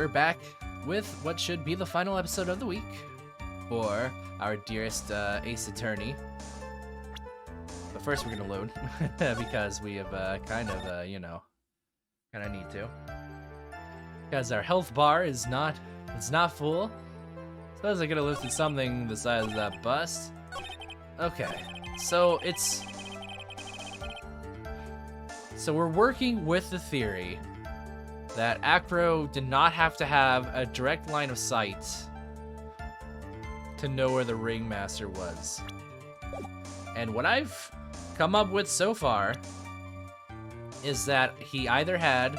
we're back with what should be the final episode of the week for our dearest Ace Attorney. But first we're gonna load because we have kind of need to. Because our health bar is not full. Suppose I could have lifted something the size of that bust. Okay, so we're working with the theory that Acro did not have to have a direct line of sight to know where the Ringmaster was. And what I've come up with so far is that he either had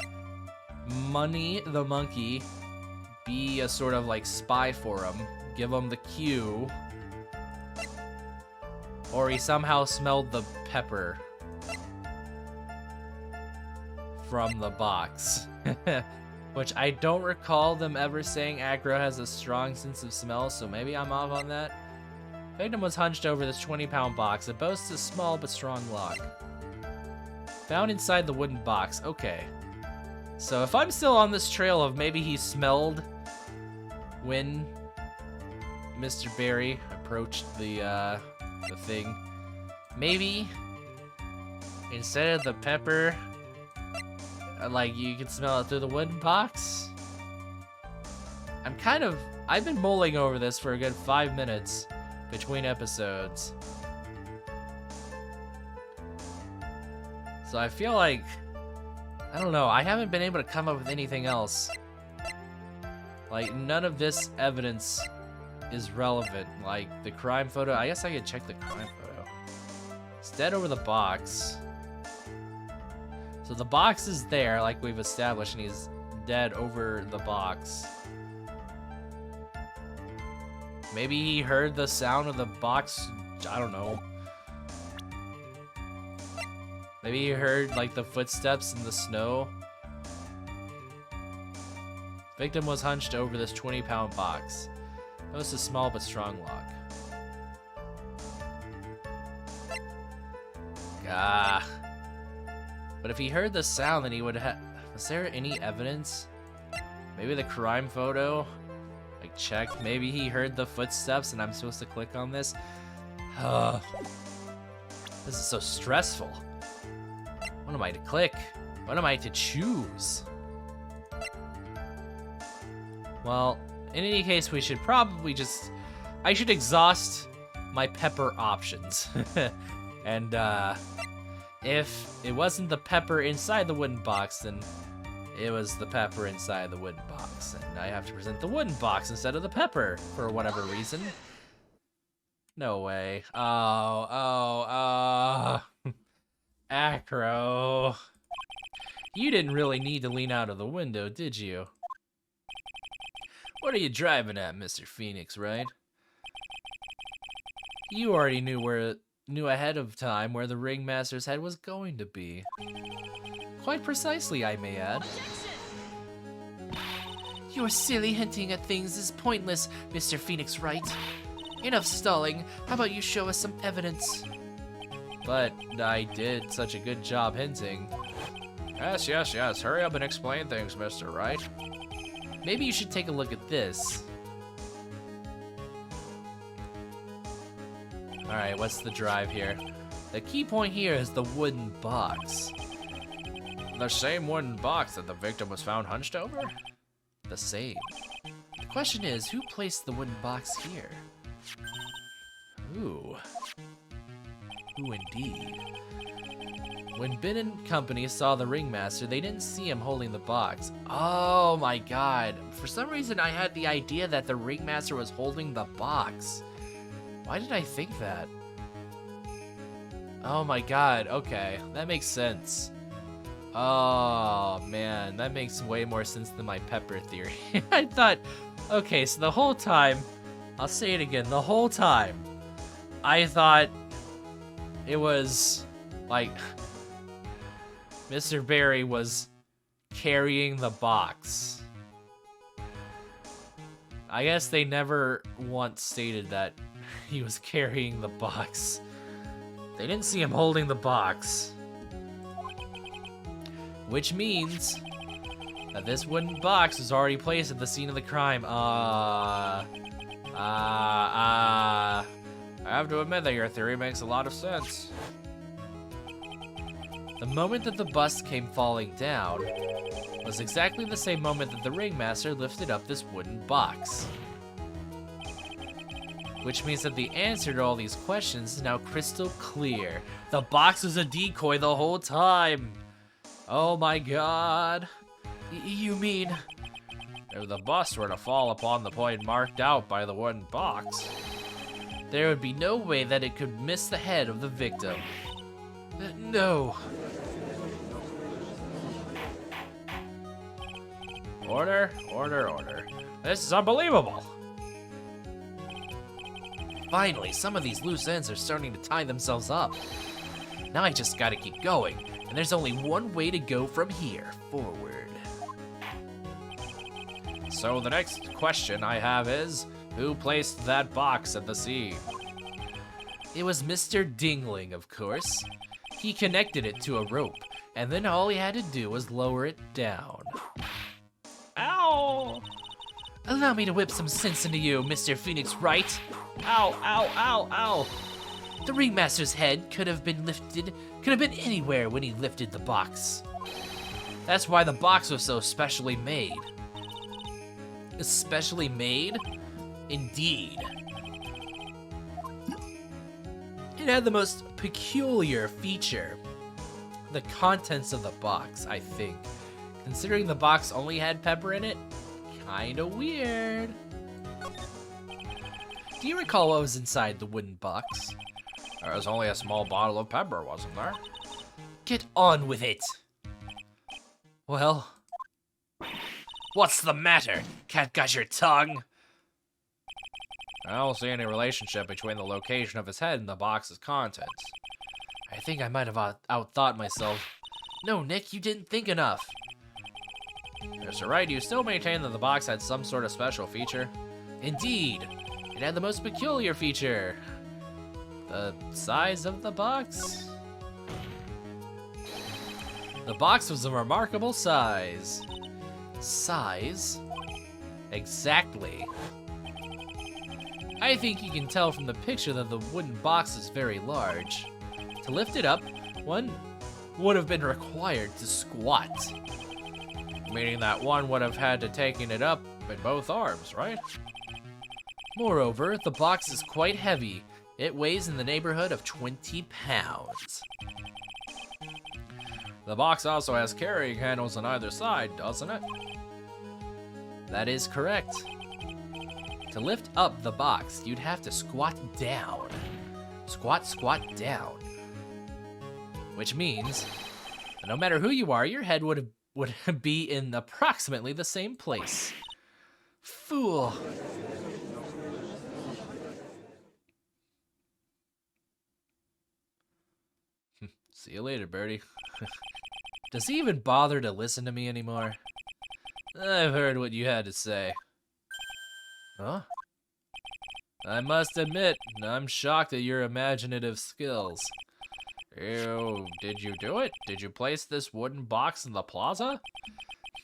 Money the Monkey be a sort of like spy for him, give him the cue, or he somehow smelled the pepper from the box. Which I don't recall them ever saying Acro has a strong sense of smell, so maybe I'm off on that. Victim was hunched over this 20-pound box. It boasts a small but strong lock. Found inside the wooden box. Okay. So if I'm still on this trail of maybe he smelled when Mr. Berry approached the thing, maybe instead of the pepper, like you can smell it through the wooden box. I've been mulling over this for a good 5 minutes between episodes. So I feel like, I don't know, I haven't been able to come up with anything else. Like, none of this evidence is relevant. Like, the crime photo, I guess I could check the crime photo. It's dead over the box. So the box is there, like we've established, and he's dead over the box. Maybe he heard the sound of the box, I don't know. Maybe he heard, like, the footsteps in the snow. Victim was hunched over this 20-pound box. It was a small but strong lock. Ah. But if he heard the sound, then he would have... Was there any evidence? Maybe the crime photo? Like, check. Maybe he heard the footsteps and I'm supposed to click on this? This is so stressful. What am I to click? What am I to choose? Well, in any case, we should probably just... I should exhaust my pepper options. And, if it wasn't the pepper inside the wooden box, then it was the pepper inside the wooden box. And I have to present the wooden box instead of the pepper for whatever reason. No way. Acro. You didn't really need to lean out of the window, did you? What are you driving at, Mr. Phoenix, right? You already knew ahead of time where the Ringmaster's head was going to be. Quite precisely, I may add. Your silly hinting at things is pointless, Mr. Phoenix Wright. Enough stalling. How about you show us some evidence? But I did such a good job hinting. Yes. Hurry up and explain things, Mr. Wright. Maybe you should take a look at this. Alright, what's the drive here? The key point here is the wooden box. The same wooden box that the victim was found hunched over? The same. The question is, who placed the wooden box here? Who? Who indeed? When Ben and company saw the Ringmaster, they didn't see him holding the box. Oh my god. For some reason, I had the idea that the Ringmaster was holding the box. Why did I think that? Oh my god, okay. That makes sense. Oh man, that makes way more sense than my pepper theory. I thought, okay, so the whole time, I'll say it again, the whole time, I thought it was like Mr. Berry was carrying the box. I guess they never once stated that he was carrying the box. They didn't see him holding the box. Which means that this wooden box was already placed at the scene of the crime. I have to admit that your theory makes a lot of sense. The moment that the bust came falling down was exactly the same moment that the ringmaster lifted up this wooden box. Which means that the answer to all these questions is now crystal clear. The box was a decoy the whole time. Oh my god. You mean... If the bust were to fall upon the point marked out by the wooden box, there would be no way that it could miss the head of the victim. No. Order, order, order. This is unbelievable. Finally, some of these loose ends are starting to tie themselves up. Now I just gotta keep going, and there's only one way to go from here, forward. So the next question I have is, who placed that box at the scene? It was Mr. Dingling, of course. He connected it to a rope, and then all he had to do was lower it down. Ow! Allow me to whip some sense into you, Mr. Phoenix Wright. Ow, ow, ow, ow. The ringmaster's head could have been anywhere when he lifted the box. That's why the box was so specially made. Especially made? Indeed. It had the most peculiar feature. The contents of the box, I think. Considering the box only had pepper in it, kinda weird. Do you recall what was inside the wooden box? There was only a small bottle of pepper, wasn't there? Get on with it! Well... What's the matter? Cat got your tongue? I don't see any relationship between the location of his head and the box's contents. I think I might have outthought myself. No, Nick, you didn't think enough. Mr. Wright, you still maintain that the box had some sort of special feature? Indeed. It had the most peculiar feature. The size of the box? The box was a remarkable size. Size? Exactly. I think you can tell from the picture that the wooden box is very large. To lift it up, one would have been required to squat. Meaning that one would have had to taken it up in both arms, right? Moreover, the box is quite heavy. It weighs in the neighborhood of 20 pounds. The box also has carrying handles on either side, doesn't it? That is correct. To lift up the box, you'd have to squat down. Squat, squat, down. Which means, that no matter who you are, your head would be in approximately the same place. Fool. See you later, Birdie. Does he even bother to listen to me anymore? I've heard what you had to say. Huh? I must admit, I'm shocked at your imaginative skills. Did you do it? Did you place this wooden box in the plaza?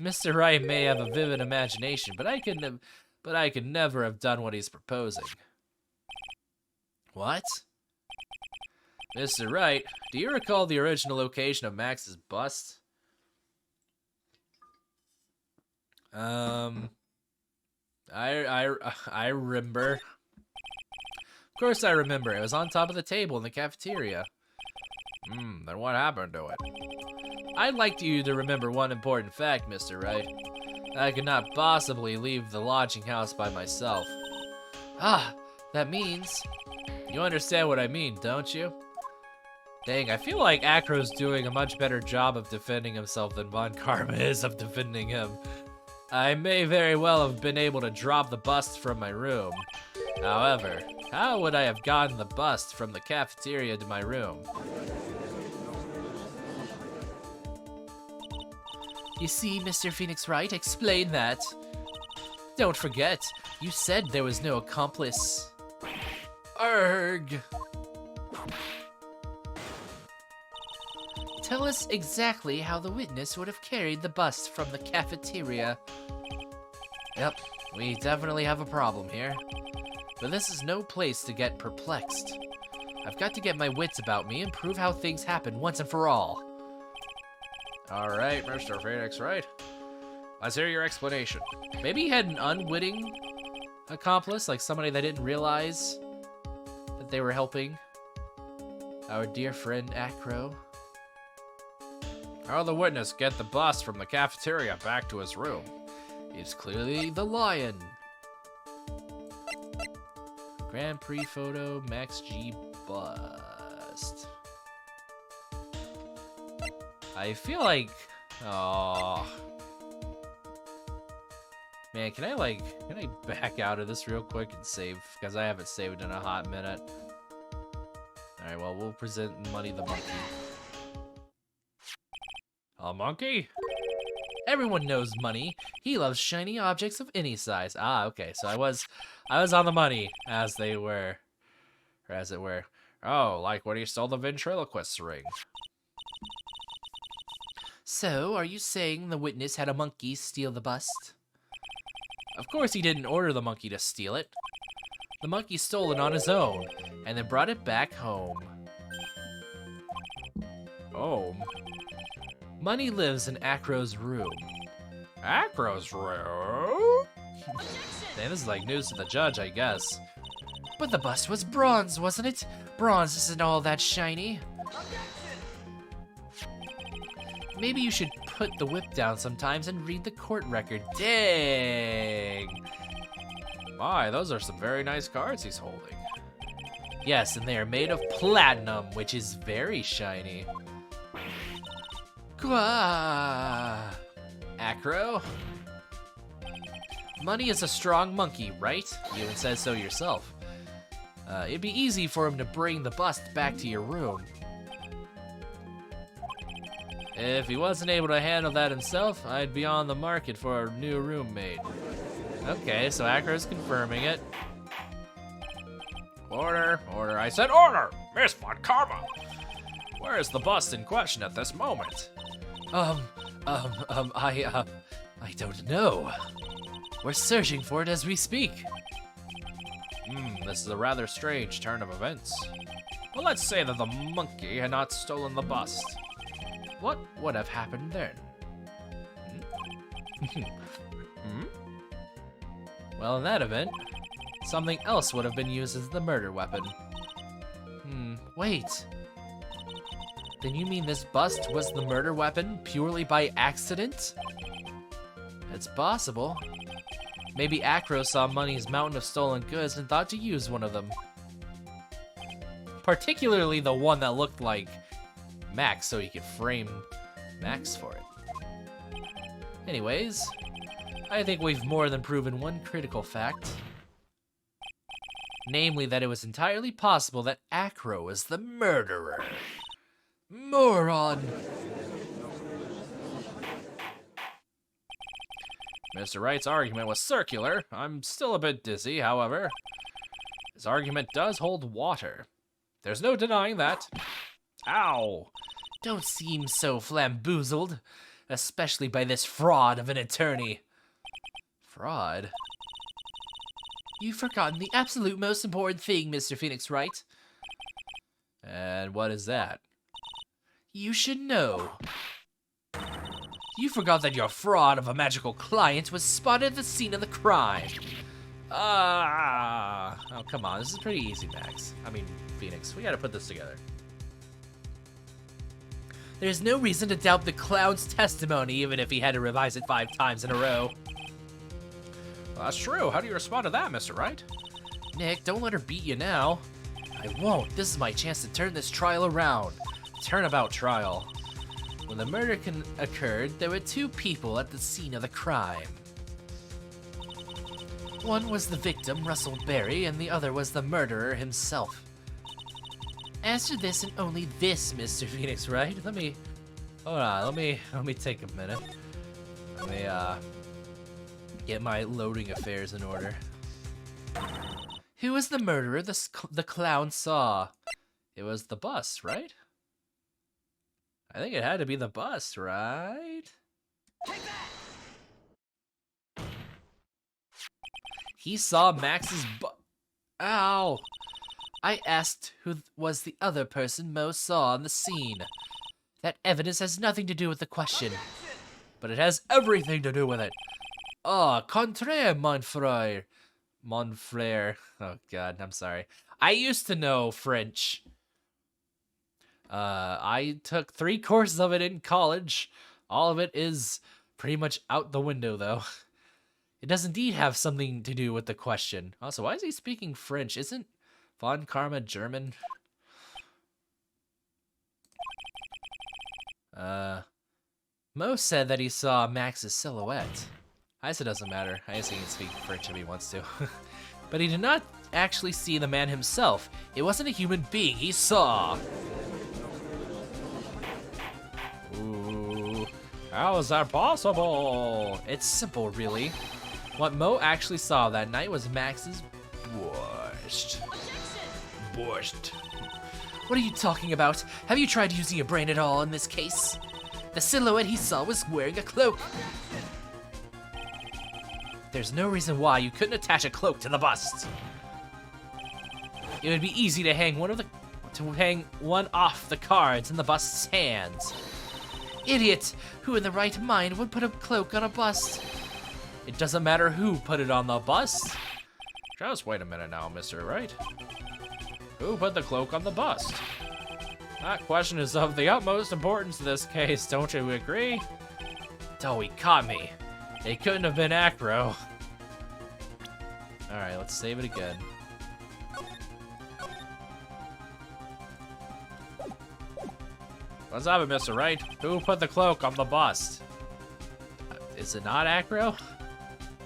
Mr. Wright may have a vivid imagination, but I could never have done what he's proposing. What? Mr. Wright, do you recall the original location of Max's bust? I remember. Of course I remember. It was on top of the table in the cafeteria. Then what happened to it? I'd like you to remember one important fact, Mr. Wright. I could not possibly leave the lodging house by myself. Ah, that means... You understand what I mean, don't you? Dang, I feel like Acro's doing a much better job of defending himself than Von Karma is of defending him. I may very well have been able to drop the bust from my room. However, how would I have gotten the bust from the cafeteria to my room? You see, Mr. Phoenix Wright, explain that. Don't forget, you said there was no accomplice. Arg! Tell us exactly how the witness would have carried the bus from the cafeteria. Yep, we definitely have a problem here. But this is no place to get perplexed. I've got to get my wits about me and prove how things happen once and for all. Alright, Mr. Phoenix, right? Let's hear your explanation. Maybe he had an unwitting accomplice, like somebody that didn't realize that they were helping our dear friend Acro. How did the witness get the bus from the cafeteria back to his room? It's clearly the lion. Grand Prix photo, Max G bust. I feel like, oh man, can I back out of this real quick and save? Because I haven't saved in a hot minute. Alright, well, we'll present Money the Monkey. A monkey? Everyone knows Money. He loves shiny objects of any size. Ah, okay, so I was on the money, as they were. Or as it were. Oh, like when he stole the ventriloquist's ring. So, are you saying the witness had a monkey steal the bust? Of course he didn't order the monkey to steal it. The monkey stole it on his own, and then brought it back home. Home? Money lives in Acro's room. Acro's room? Man, this is like news to the judge, I guess. But the bust was bronze, wasn't it? Bronze isn't all that shiny. Maybe you should put the whip down sometimes and read the court record. Dang! My, those are some very nice cards he's holding. Yes, and they are made of platinum, which is very shiny. Gah! Acro? Money is a strong monkey, right? You even said so yourself. It'd be easy for him to bring the bust back to your room. If he wasn't able to handle that himself, I'd be on the market for a new roommate. Okay, so Acro's confirming it. Order, order, I said order! Miss Von Karma! Where is the bust in question at this moment? I don't know. We're searching for it as we speak. This is a rather strange turn of events. Well, let's say that the monkey had not stolen the bust. What would have happened then? Well, in that event, something else would have been used as the murder weapon. Wait. Then you mean this bust was the murder weapon purely by accident? It's possible. Maybe Acro saw Money's mountain of stolen goods and thought to use one of them. Particularly the one that looked like Max, so he could frame Max for it. Anyways, I think we've more than proven one critical fact. Namely, that it was entirely possible that Acro was the murderer. Moron! Mr. Wright's argument was circular. I'm still a bit dizzy, however. His argument does hold water. There's no denying that. Ow! Don't seem so flamboozled, especially by this fraud of an attorney. Fraud? You've forgotten the absolute most important thing, Mr. Phoenix Wright. And what is that? You should know. You forgot that your fraud of a magical client was spotted at the scene of the crime. Oh, come on. This is pretty easy, Max. I mean, Phoenix. We gotta put this together. There's no reason to doubt the clown's testimony, even if he had to revise it 5 times in a row. Well, that's true. How do you respond to that, Mr. Wright? Nick, don't let her beat you now. I won't. This is my chance to turn this trial around. Turnabout trial. When the murder occurred, there were 2 people at the scene of the crime. One was the victim, Russell Berry, and the other was the murderer himself. Answer this and only this, Mr. Phoenix Wright. Hold on, let me take a minute. Let me, get my loading affairs in order. Who was the murderer the clown saw? It was the bus, right? I think it had to be the bust, right? He saw Max's Ow! I asked who was the other person Mo saw on the scene. That evidence has nothing to do with the question. But it has everything to do with it. Ah, contraire, mon frère. Mon frère. Oh god, I'm sorry. I used to know French. I took 3 courses of it in college. All of it is pretty much out the window, though. It does indeed have something to do with the question. Also, why is he speaking French? Isn't Von Karma German? Mo said that he saw Max's silhouette. I said it doesn't matter. I guess he can speak French if he wants to. But he did not actually see the man himself. It wasn't a human being he saw. Ooh, how is that possible? It's simple, really. What Mo actually saw that night was Max's borscht. Borscht. What are you talking about? Have you tried using your brain at all in this case? The silhouette he saw was wearing a cloak. There's no reason why you couldn't attach a cloak to the bust. It would be easy to hang one off the cards in the bust's hands. Idiot! Who in the right mind would put a cloak on a bust? It doesn't matter who put it on the bust. Just wait a minute now, mister, right? Who put the cloak on the bust? That question is of the utmost importance in this case, don't you agree? Oh, he caught me. It couldn't have been Acro. Alright, let's save it again. What's up, Mr. Right? Who put the cloak on the bust? Is it not Acro?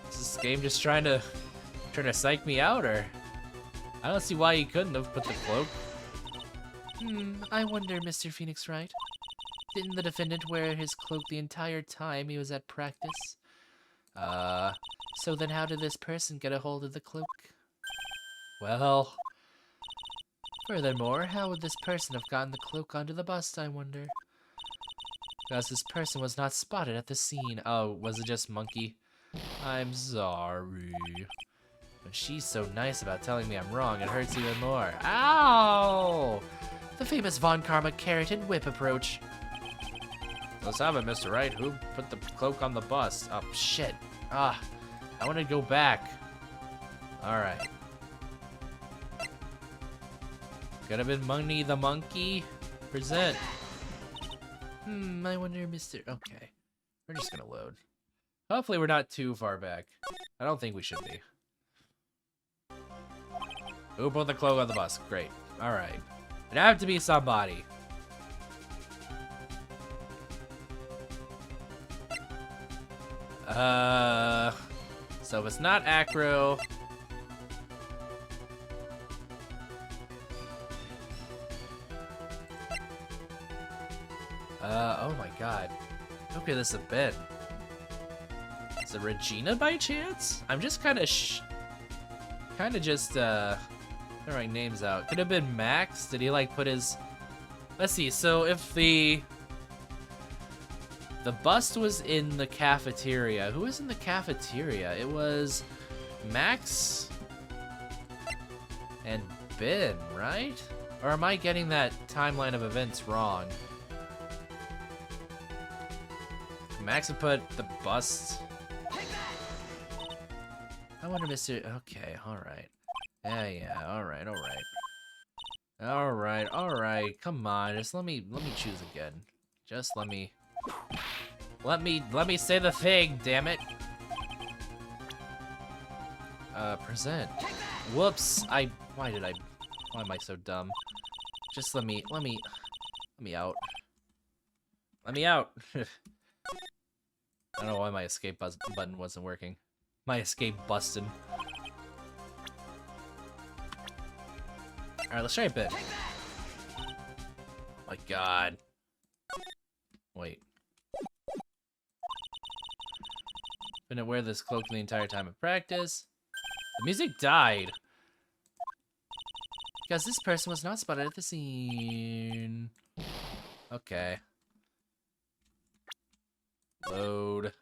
Is this game just trying to psych me out, or? I don't see why he couldn't have put the cloak. I wonder, Mr. Phoenix Wright. Didn't the defendant wear his cloak the entire time he was at practice? So then how did this person get a hold of the cloak? Well... Furthermore, how would this person have gotten the cloak onto the bust, I wonder? Because this person was not spotted at the scene. Oh, was it just Monkey? I'm sorry. But she's so nice about telling me I'm wrong, it hurts even more. Ow! The famous Von Karma carrot and whip approach. Let's have it, Mr. Right. Who put the cloak on the bust? Oh, shit. I want to go back. Alright. Could have been Money the Monkey. Present. I wonder, Mr. Okay. We're just gonna load. Hopefully we're not too far back. I don't think we should be. Who put the cloak on the bus? Great. Alright. It'd have to be somebody. So if it's not Acro... oh my god. Who could this have been? Is it Regina by chance? I'm just kind of throwing names out. Could have been Max? Did he like put his... Let's see, so if the bust was in the cafeteria, who was in the cafeteria? It was Max and Ben, right? Or am I getting that timeline of events wrong? Max would put the bust. I wonder, Mr. Okay, alright. Yeah, alright. Alright, come on, just let me choose again. Just let me say the thing, damn it. Present. Whoops, why am I so dumb? Just let me out. Let me out. I don't know why my escape button wasn't working. My escape busted. Alright, let's try a bit. Oh my god. Wait. Didn't wear this cloak the entire time of practice. The music died. Because this person was not spotted at the scene. Okay. Load.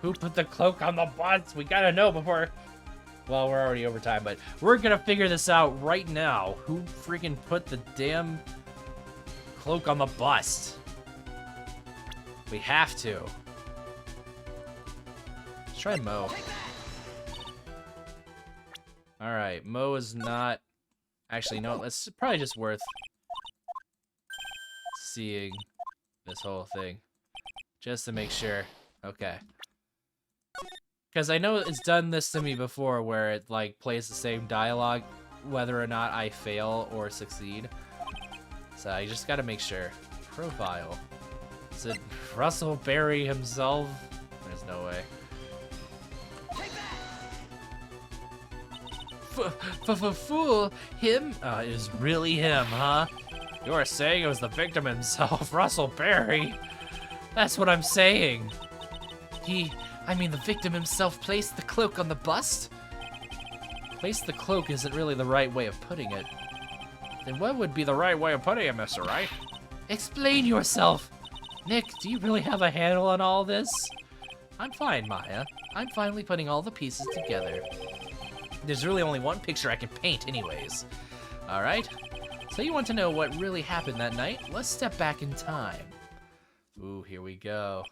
Who put the cloak on the bus? We gotta know before... Well, we're already over time, but we're gonna figure this out right now. Who freaking put the damn cloak on the bust? We have to. Let's try Mo. Alright, Mo is not... Actually, no, it's probably just worth seeing this whole thing. Just to make sure. Okay. Because I know it's done this to me before where it, like, plays the same dialogue whether or not I fail or succeed. So I just gotta make sure. Profile. Is it Russell Berry himself? There's no way. Fool? Him? It was really him, huh? You're saying it was the victim himself, Russell Berry? That's what I'm saying. The victim himself placed the cloak on the bust? Placed the cloak isn't really the right way of putting it. Then what would be the right way of putting it, Mr. Wright? Explain yourself! Nick, do you really have a handle on all this? I'm fine, Maya. I'm finally putting all the pieces together. There's really only one picture I can paint anyways. Alright, so you want to know what really happened that night? Let's step back in time. Ooh, here we go.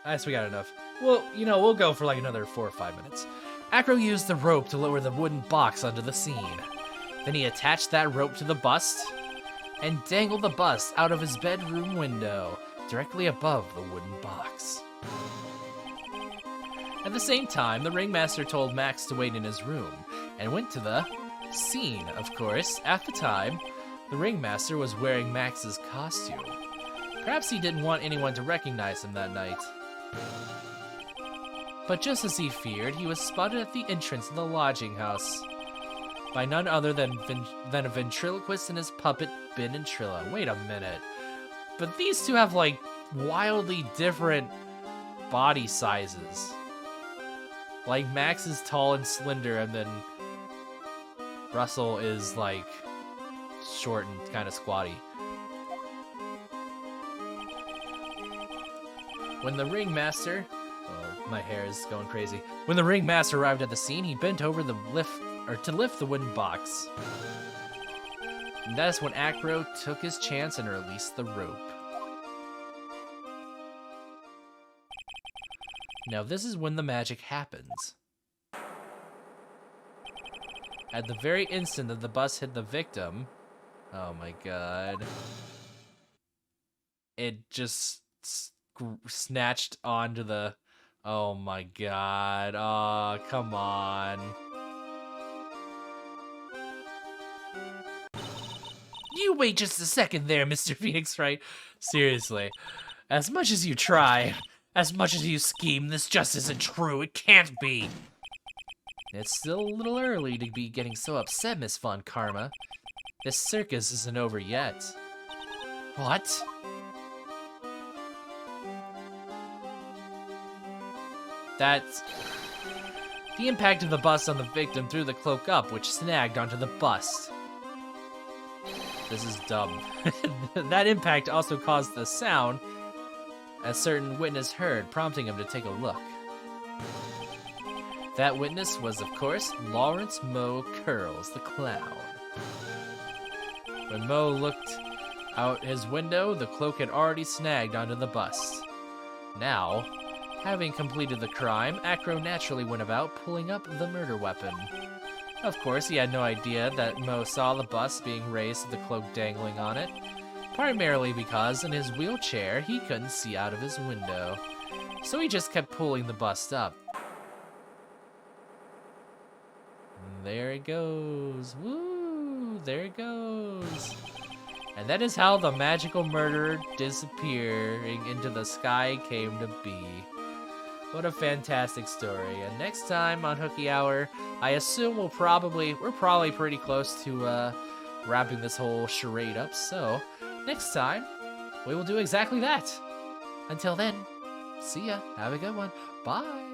I guess we got enough. Well, we'll go for like another 4 or 5 minutes. Acro used the rope to lower the wooden box onto the scene. Then he attached that rope to the bust and dangled the bust out of his bedroom window, directly above the wooden box. At the same time, the ringmaster told Max to wait in his room and went to the scene, of course. At the time, the ringmaster was wearing Max's costume. Perhaps he didn't want anyone to recognize him that night. But just as he feared, he was spotted at the entrance of the lodging house by none other than a ventriloquist and his puppet, Ben and Trilla. Wait a minute. But these two have, like, wildly different body sizes. Like, Max is tall and slender, and then Russell is, like, short and kind of squatty. When the ringmaster... Oh, my hair is going crazy. When the ringmaster arrived at the scene, he bent over to lift the wooden box. And that's when Acro took his chance and released the rope. Now this is when the magic happens. At the very instant that the bus hit the victim, oh my god, it just snatched onto the, oh my god, oh, come on. You wait just a second there, Mr. Phoenix Wright. Seriously, as much as you try, as much as you scheme, this just isn't true. It can't be. It's still a little early to be getting so upset, Miss Von Karma. This circus isn't over yet. What? That's... The impact of the bust on the victim threw the cloak up, which snagged onto the bust. This is dumb. That impact also caused the sound a certain witness heard, prompting him to take a look. That witness was, of course, Lawrence Moe Curls, the clown. When Moe looked out his window, the cloak had already snagged onto the bust. Now, having completed the crime, Acro naturally went about pulling up the murder weapon. Of course, he had no idea that Moe saw the bust being raised with the cloak dangling on it, primarily because in his wheelchair he couldn't see out of his window. So he just kept pulling the bust up. There it goes. Woo! There it goes. And that is how the magical murderer disappearing into the sky came to be. What a fantastic story. And next time on Hooky Hour, I assume we're probably pretty close to wrapping this whole charade up. So next time, we will do exactly that. Until then, see ya. Have a good one. Bye.